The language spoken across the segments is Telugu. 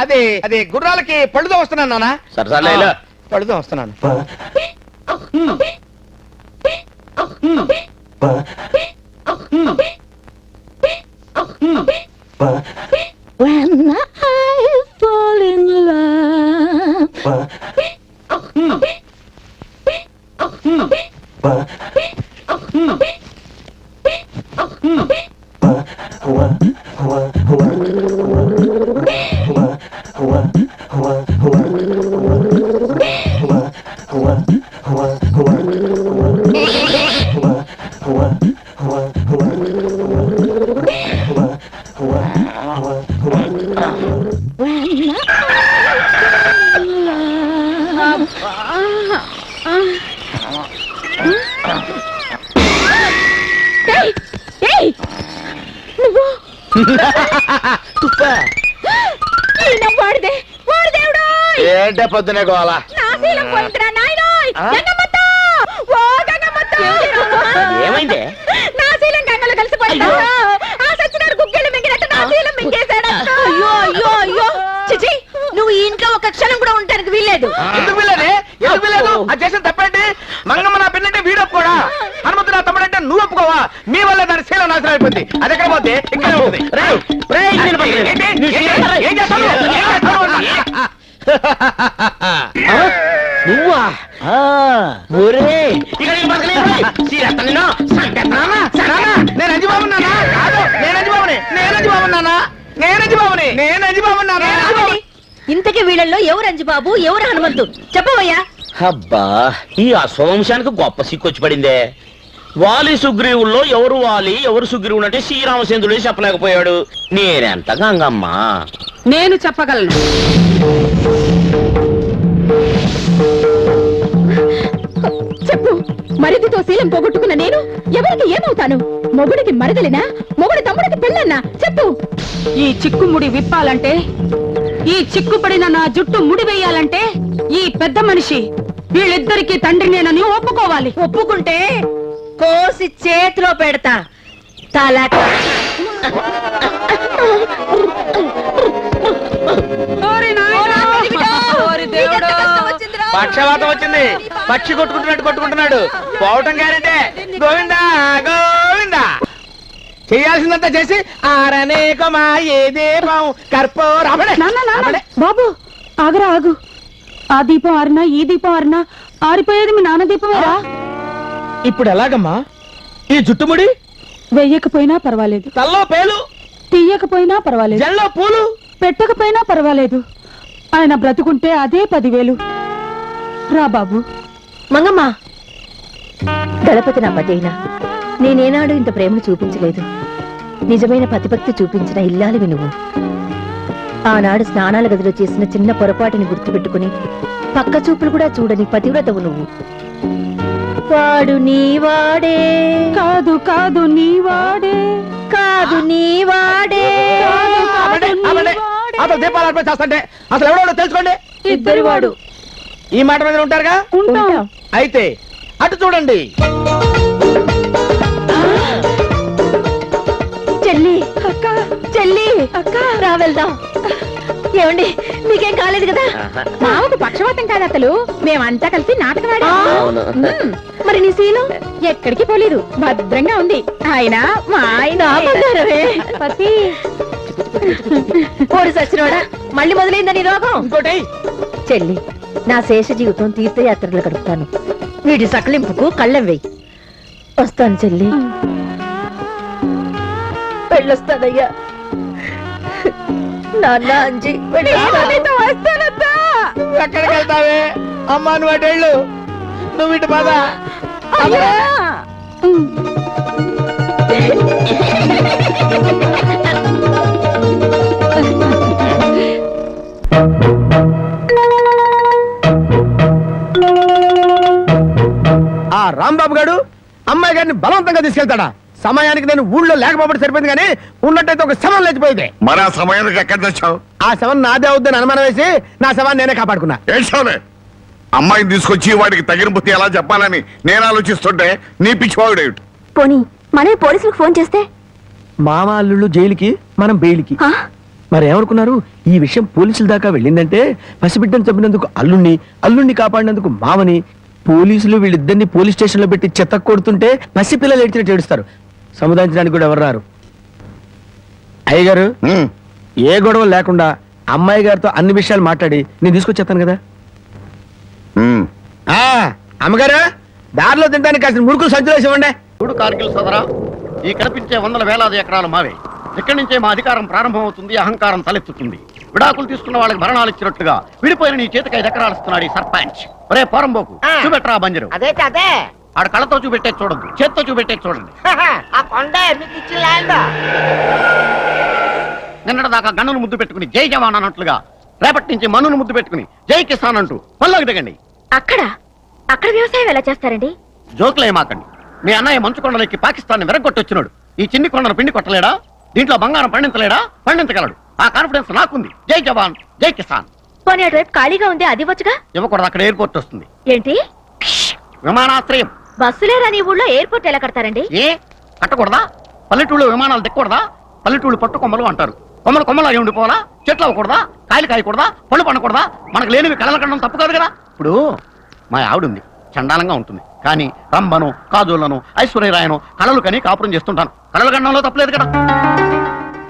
అదే అదే గుర్రాలకి పళ్ళుతో వస్తున్నాను నాన్న. సరే పళ్ళుతో వస్తున్నాను. When I fall in love. ఏంటే పొద్దునే గోల? ఏమైంది? నా శీలం గంగలో కలిసిపోయింది. ఆ సచ్చినాడు గుగ్గిళ్ళు మింగినట్టు నా శీలం మింగేశాడు. అయ్యో అయ్యో అయ్యో చిచి, నువ్వు ఈ ఇంట్లో ఒక క్షణం కూడా ఉండడానికి వీల్లేదు. ఎందుకు వీల్లేదే? ఎందుకు వీల్లేదు? అది చేసిన తప్పండి. మంగమ్మ నా పిన్నంటే వీడు ఒప్పుకోడా? హనుమంతు నా తమ్ముడంటే నువ్వు ఒప్పుకోవా? మీ వల్ల దాని శీలం నాశనం అయిపోయింది. అది ఎక్కడ పోతే ఇక్కడ ఉంటుంది. నువ్వా? నేను అంజిబాబున్నానా? ఇంతకీ వీళ్ళల్లో ఎవరు అంజిబాబు ఎవరు హనుమంతు చెప్పవయ్యా? అబ్బా, ఈ అశ్వవంశానికి గొప్ప సిక్కొచ్చి పడిందే. వాలి సుగ్రీవుల్లో ఎవరు వాలి ఎవరు సుగ్రీవుడు అంటే శ్రీరామచంద్రుడే చెప్పలేకపోయాడు. నేనెంత గంగమ్మా? నేను చెప్పగలను. చెప్పు. మరిదితో శీలం పోగొట్టుకున్న నేను ఎవరికి ఏమవుతాను? మొగుడికి మరదలినా మొగుడి తమ్ముడికి పెళ్ళన్నా? చెప్పు. ఈ చిక్కుముడి విప్పాలంటే, ఈ చిక్కుపడిన నా జుట్టు ముడి వేయాలంటే ఈ పెద్ద మనిషి వీళ్ళిద్దరికి తండ్రి నేనని ఒప్పుకోవాలి. ఒప్పుకుంటే కోసి చేతిలో పెడతా. తలక పక్షవాతం వచ్చింది. పక్షి కొట్టుకుంటున్నాడు. పోవటం గ్యారెంటే. గోవిందా గోవిందా. చేయాల్సిందంతా చేసి ఆరనే కొమాయే దీపం కర్పూరం. బాబు ఆగరా ఆగు. ఆ దీపం ఆరినా ఈ దీపం ఆరినా ఆరిపోయేది మీ నాన్న దీపమేరా. ఇప్పుడు ఎలాగమ్మా? ఈ జుట్టుముడి వెయ్యకపోయినా పర్వాలేదు, తల్లో పేలు తీయకపోయినా పర్వాలేదు, జల్లో పూలు పెట్టకపోయినా పర్వాలేదు. ఆయన బ్రతుకుంటే అదే 10,000. రా బాబు. మంగమ్మ, దళపతి నా పతైనా నేనేనాడు ఇంత ప్రేమను చూపించలేదు. నిజమైన పతిభక్తి చూపించిన ఇల్లాలివి నువ్వు. ఆనాడు స్నానాల గదిలో చేసిన చిన్న పొరపాటుని గుర్తుపెట్టుకుని పక్క చూపులు కూడా చూడని పతివ్రతవు నువ్వు. వాడు నీవాడే కాదు కాదు నీవాడే కాదు నీవాడే. అసలు దీపాలు అర్పణ చేస్తుంటే అసలు ఎవడో తెలుసుకోండి. ఇద్దరు వాడు. ఈ మాట మీద ఉంటారుగా? అయితే అటు చూడండి. చెల్లి అక్క, చెల్లి అక్క, రా వెళ్దాం. ఏమండి మీకేం కాలేదు కదా? మామకు పక్షవాతం కాదు అసలు. మేమంతా కలిసి నాటకం ఆడాం. మరి నీ శీలం ఎక్కడికి పోలేదు, భద్రంగా ఉంది. ఆయన మా ఆయన పతి. పోరు సచ్చినోడా, మళ్ళీ మొదలైందని రోగం. ఇంకోటి చెల్లి, నా శేష జీవితం తీర్థయాత్రలు గడుపుతాను. వీటి సకలింపుకు కళ్ళెం వెయ్యి. వస్తాను చెల్లి. వెళ్ళొస్తానయ్యా. నాన్న అంజి వస్తానద్దా. ఎక్కడికి వెళ్తావే అమ్మా? నువ్వు అటు వెళ్ళు, నువ్వు ఇటు పద. ఆ రాంబాబు గారు అమ్మాయి గారిని బలవంతంగా తీసుకెళ్తాడా? సమయానికి నేను ఊళ్ళో లేకపోతే సరిపోయింది, కానీ ఉన్నట్టయితే ఒక శవం లేచిపోయింది. మరి ఆ సమయానికి ఎక్కడ తెచ్చావు? ఆ శవం నాదే అవుద్దని అనుమానం వేసి నా శవాన్ని నేనే కాపాడుకున్నా. ఏడ్చావులే. అమ్మాయిని తీసుకొచ్చి వాడికి తగిన బుద్ధి ఎలా చెప్పాలని నేను ఆలోచిస్తుంటే నీ పిచ్చివాడు. పోనీ మనే పోలీసులకు ఫోన్ చేస్తే? మామ అల్లుళ్ళు జైలుకి మనం బెయిల్కి. ఆ? మరి ఏమనుకున్నారు, ఈ విషయం పోలీసుల దాకా వెళ్ళిందంటే పసిబిడ్డను చంపినందుకు అల్లుణ్ణి కాపాడినందుకు మామని, పోలీసులు వీళ్ళిద్దరిని పోలీస్ స్టేషన్ లో పెట్టి చెత్త కొడుతుంటే పసిపిల్లలు ఏడ్చినట్టు ఏడుస్తారు. సముదాయించడానికి కూడా ఎవరు రారు. అయ్యగారు, ఏ గొడవ లేకుండా అమ్మాయి గారితో అన్ని విషయాలు మాట్లాడి నేను తీసుకొచ్చేస్తాను కదా. ఆ, అమ్మగారు, దారిలో తింటానికి కాసిన ముడుకులు సంచులు వేసి ఇవ్వండి. చూడు కార్గిల్ సోదరా, ఈ కనిపించే వందల వేలాది ఎకరాలు మావే. ఇక్కడి నుంచే మా అధికారం ప్రారంభమవుతుంది, అహంకారం తలెత్తుతుంది. విడాకులు తీసుకున్న వాళ్ళకి భరణాలు ఇచ్చినట్టుగా విడిపోయిన నీ చేతికి 5 ఎకరాలు ఇస్తున్నాడు ఈ సర్పంచ్. ఒరే పోరంబోకు, చూపెట్టరా బంజరు. అదే అదే ఆడ కళ్ళతో చూపెట్టే చూడద్దు, చేత్తో చూపెట్టే చూడండి. ఆ కొండ మీకు ఇచ్చిన ల్యాండ్. నిన్నటి దాకా గన్నును ముద్దు పెట్టుకుని జై జవాన్ అన్నట్లుగా రేపటి నుంచి మన్నును ముద్దు పెట్టుకుని జై కిసాన్ అంటూ పనిలోకి దిగండి. అక్కడ వ్యవసాయం ఎలా చేస్తారండి? జోకులేమాకండి. మీ అన్నయ్య మంచు కొండలెక్కి పాకిస్తాన్ వెరగొట్టొచ్చినాడు. ఈ చిన్ని కొండను పిండి కొట్టలేడా? దీంట్లో బంగారం పండించలేడా? పండించగలడు. ఆ కాన్ఫిడెన్స్ నాకుంది. జై జవాన్ జై కిసాన్. పోనీ అటువైపు ఖాళీగా ఉంది, అది వచ్చుగా. ఇవ్వకూడదు, అక్కడ ఎయిర్పోర్ట్ వస్తుంది. ఏంటి, విమానాశ్రయం. బస్సులేరని ఊళ్ళో ఎయిర్పోర్ట్ ఎలా కడతారండి? ఏ కట్టకూడదా? పల్లెటూళ్ళు విమానాలు దిక్కకూడదా? పల్లెటూళ్ళు పట్టు కొమ్మలు అంటారు. కొమ్మలు కొమ్మలు అయి ఉండిపోవాలా? చెట్లు అవ్వకూడదా? కాయలు కాయకూడదా? పళ్ళు పండకూడదా? మనకు లేనివి కళలు కనడం తప్పు కాదు కదా. ఇప్పుడు మా ఆవిడుంది, చండాలంగా ఉంటుంది, కానీ రంభను, కాజోళ్లను, ఐశ్వర్యరాయను కళలు కని కాపురం చేస్తుంటాను. కళలు కనడంలో తప్పలేదు కదా.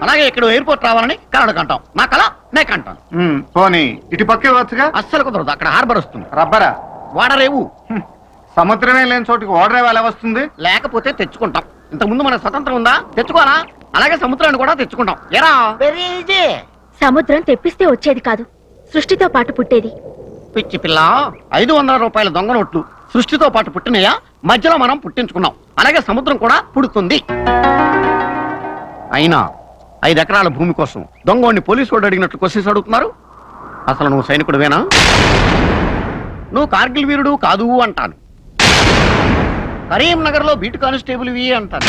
అలాగే ఇక్కడ ఎయిర్పోర్ట్ రావాలని కళలు కంటాం. నా కళ నే కంటాను. పోనీ ఇటు పక్కే వచ్చుగా. అస్సలు కుదరదు, అక్కడ హార్బర్ వస్తుంది. రబ్బరా, వాడరేవు. సముద్రమే లేని చోటుకి ఓడరేవు ఎలా వస్తుంది? లేకపోతే తెచ్చుకుంటాం. ఇంతకుముందు మనకు స్వతంత్రం ఉందా? తెచ్చుకోవాలా? అలాగే సముద్రాన్ని కూడా తెచ్చుకుంటాం. ఎరా వెరీ ఈజీ. సముద్రం తెప్పిస్తే వచ్చేది కాదు, సృష్టితో పాటు పుట్టేది. పిచ్చి పిల్ల, 500 రూపాయల దొంగ నోట్లు సృష్టితో పాటు పుట్టినయా? మధ్యలో మనం పుట్టించుకున్నాం. అలాగే సముద్రం కూడా పుడుతుంది. అయినా 5 ఎకరాల భూమి కోసం దొంగోడిని పోలీసు వాడు అడిగినట్లు క్వశ్చన్స్ అడుగుతున్నారు. అసలు నువ్వు సైనికుడివేనా? నువ్వు కార్గిల్ వీరుడు కాదు అంటాను. కరీంనగర్ లో బీట్ కానిస్టేబుల్ అంటాను.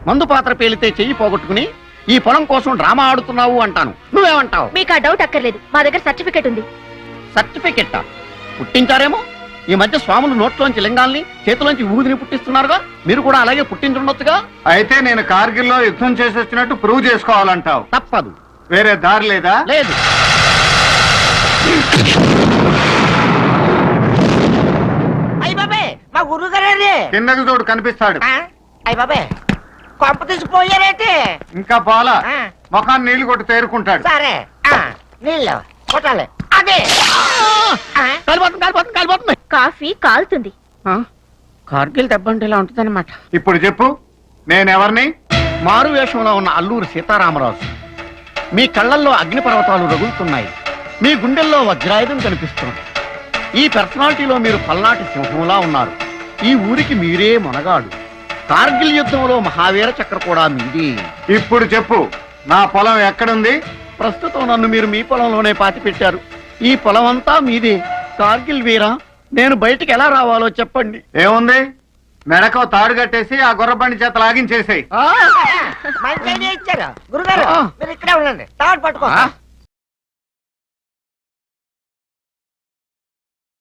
మందు పాత్ర పేలితే చెయ్యి పోగొట్టుకుని ఈ పొలం కోసం డ్రామా ఆడుతున్నావు అంటాను. నువ్వేమంటావు? మీకు ఆ డౌట్ అక్కర్లేదు, మా దగ్గర సర్టిఫికెట్ ఉంది. సర్టిఫికెట్టా? పుట్టించారేమో. ఈ మధ్య స్వాములు నోట్లోంచి లింగాల్ని, చేతిలోంచి ఊదిని పుట్టిస్తున్నారుగా. మీరు కూడా అలాగే పుట్టించుండొచ్చుగా. అయితే నేను కార్గిల్లో యుద్ధం చేసి వచ్చినట్టు ప్రూవ్ చేసుకోవాలంటావు. తప్పదు. వేరే దారి లేదా? లేదు. అయ్య బాబే, మా గురువు గారే. కిందకి చూడు, కనిపిస్తాడు. అయ్య బాబే, కొంప తీసిపోయారేంటి? ఇంకా పోలా, ఆ. ముఖాన్ని నీళ్లు కొట్టి తేరుకుంటాడు. సరే, నీళ్ళు కొట్టాలి. అదే కాలిపోతుంది, కాలిపోతుంది, కాలిపోతుంది. కాఫీ కాలుతుంది. కార్గిల్ దెబ్బంటే ఇలా ఉంటుందన్నమాట. ఇప్పుడు చెప్పు, నేనెవరిని? మారు వేషంలో ఉన్న అల్లూరు సీతారామరాజు. మీ కళ్ళల్లో అగ్నిపర్వతాలు రగులుతున్నాయి, మీ గుండెల్లో వజ్రాయుధం కనిపిస్తుంది. ఈ పర్సనాలిటీలో మీరు పల్నాటి సింహంలా ఉన్నారు. ఈ ఊరికి మీరే మొనగాడు. కార్గిల్ యుద్ధంలో మహావీర చక్ర కూడా మీది. ఇప్పుడు చెప్పు, నా పొలం ఎక్కడుంది? ప్రస్తుతం నన్ను మీరు మీ పొలంలోనే పాతి పెట్టారు. ఈ పొలం అంతా మీదే. కార్గిల్ వీరా, నేను బయటికి ఎలా రావాలో చెప్పండి. ఏముంది, మెడకో తాడు కట్టేసి ఆ గుర్రబండి చేత లాగించేసాయి. మంచి ఐడియా ఇచ్చారు గురుగారు. మీరు ఇక్కడే ఉండండి, తాడు పట్టుకో.